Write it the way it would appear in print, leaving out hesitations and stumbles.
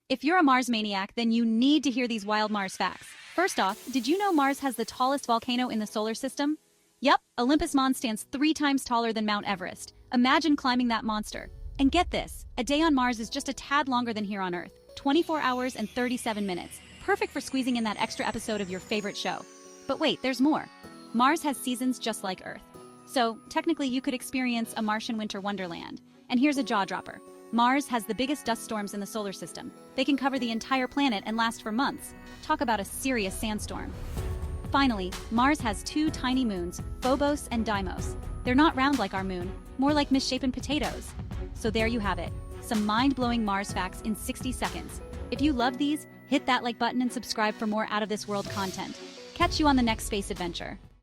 If you're a Mars maniac, then you need to hear these wild Mars facts. First off, did you know Mars has the tallest volcano in the solar system? Yup, Olympus Mons stands 3 times taller than Mount Everest. Imagine climbing that monster. And get this, a day on Mars is just a tad longer than here on Earth, 24 hours and 37 minutes. Perfect for squeezing in that extra episode of your favorite show. But wait, there's more. Mars has seasons just like Earth. So, technically you could experience a Martian winter wonderland. And here's a jaw-dropper. Mars has the biggest dust storms in the solar system. They can cover the entire planet and last for months. Talk about a serious sandstorm. Finally, Mars has 2 tiny moons, Phobos and Deimos. They're not round like our moon, more like misshapen potatoes. So there you have it, some mind-blowing Mars facts in 60 seconds. If you love these, hit that like button and subscribe for more out-of-this-world content. Catch you on the next space adventure.